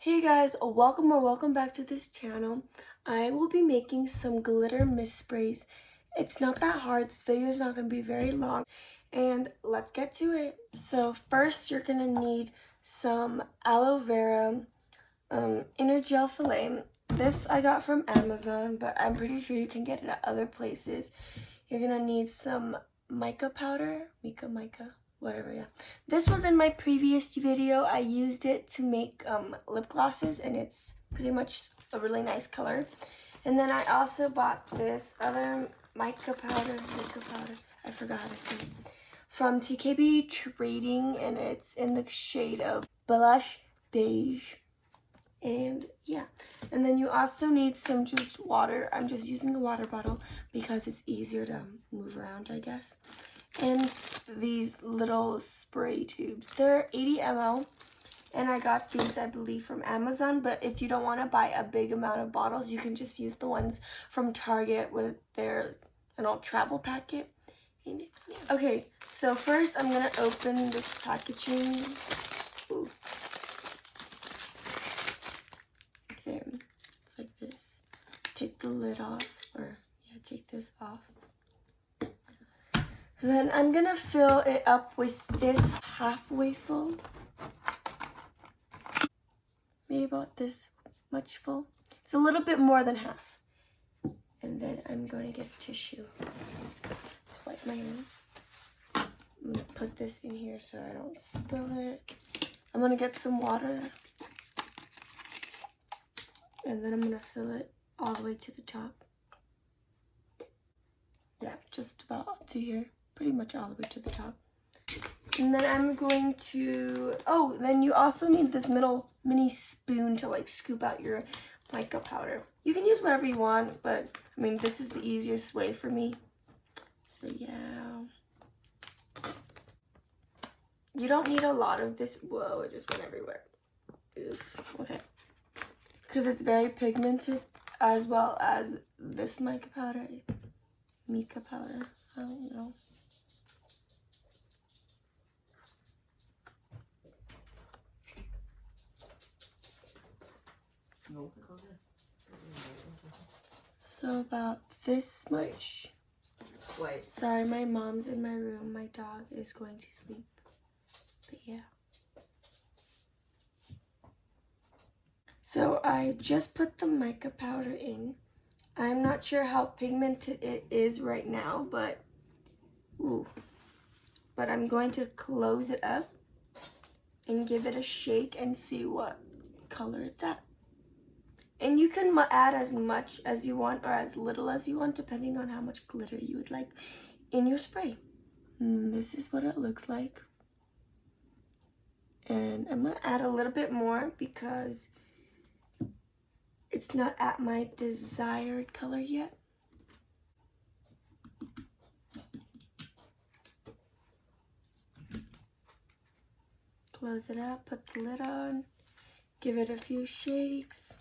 Hey guys, welcome back to this channel. I will be making some glitter mist sprays. It's not that hard. This video is not going to be very long. And let's get to it. So first you're going to need some aloe vera inner gel fillet. This I got from Amazon, but I'm pretty sure you can get it at other places. You're going to need some mica powder, mica, whatever, yeah. This was in my previous video. I used it to make lip glosses, and it's pretty much a really nice color. And then I also bought this other mica powder, I forgot how to say it, from TKB Trading, and it's in the shade of Blush Beige. And yeah, and then you also need some just water. I'm just using a water bottle because it's easier to move around, I guess. And these little spray tubes. They're 80 ml, and I got these, I believe, from Amazon. But if you don't want to buy a big amount of bottles, you can just use the ones from Target with their travel packet. And yeah. Okay, so first I'm gonna open this packaging. Ooh. Okay, it's like this. Take the lid off, or yeah, take this off. Then I'm gonna fill it up with this halfway full. Maybe about this much full. It's a little bit more than half. And then I'm going to get a tissue to wipe my hands. I'm gonna put this in here so I don't spill it. I'm gonna get some water. And then I'm gonna fill it all the way to the top. Yeah, just about up to here. Pretty much all the way to the top. And then I'm going to, then you also need this mini spoon to like scoop out your mica powder. You can use whatever you want, but I mean, this is the easiest way for me. So yeah. You don't need a lot of this. Whoa, it just went everywhere. Oof, okay. Because it's very pigmented, as well as this mica powder. I don't know. So about this much. Wait. Sorry, my mom's in my room. My dog is going to sleep. But yeah. So I just put the mica powder in. I'm not sure how pigmented it is right now, but I'm going to close it up and give it a shake and see what color it's at. And you can add as much as you want or as little as you want, depending on how much glitter you would like in your spray. And this is what it looks like. And I'm going to add a little bit more because it's not at my desired color yet. Close it up, put the lid on, give it a few shakes.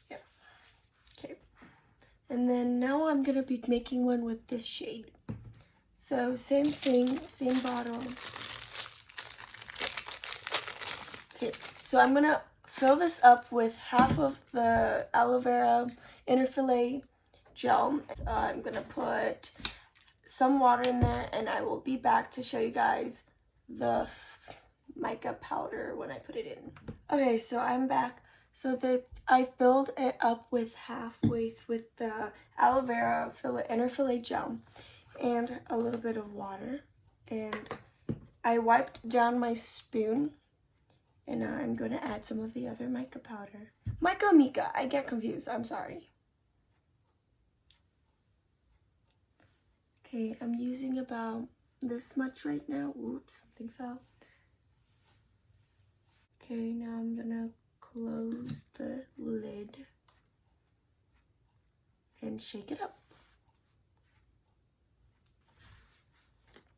Yep. Okay. And then now I'm going to be making one with this shade. So same thing, same bottle. Okay, so I'm going to fill this up with half of the aloe vera inner fillet gel. I'm going to put some water in there, and I will be back to show you guys the mica powder when I put it in. Okay, so I'm back. So I filled it up with halfway with the aloe vera inner fillet gel and a little bit of water. And I wiped down my spoon, and I'm going to add some of the other mica powder. Mica, I get confused, I'm sorry. Okay, I'm using about this much right now. Oops, something fell. Okay, now I'm gonna close the lid and shake it up.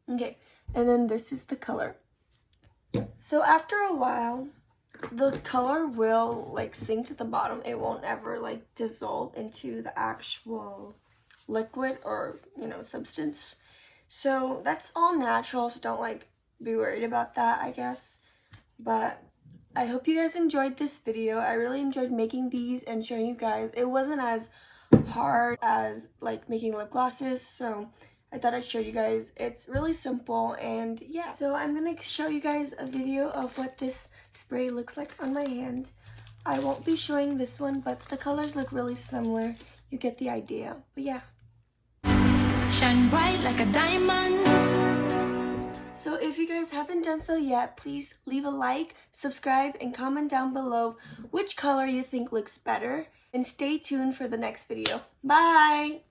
Okay, and then this is the color. So after a while, the color will like sink to the bottom. It won't ever like dissolve into the actual liquid or substance. So that's all natural, so don't like be worried about that, I guess. But I hope you guys enjoyed this video. I really enjoyed making these and showing you guys. It wasn't as hard as like making lip glosses, so I thought I'd show you guys. It's really simple, and yeah. So I'm gonna show you guys a video of what this spray looks like on my hand. I won't be showing this one, but the colors look really similar. You get the idea. But yeah. Shine bright like a diamond. So if you guys haven't done so yet, please leave a like, subscribe, and comment down below which color you think looks better. And stay tuned for the next video. Bye!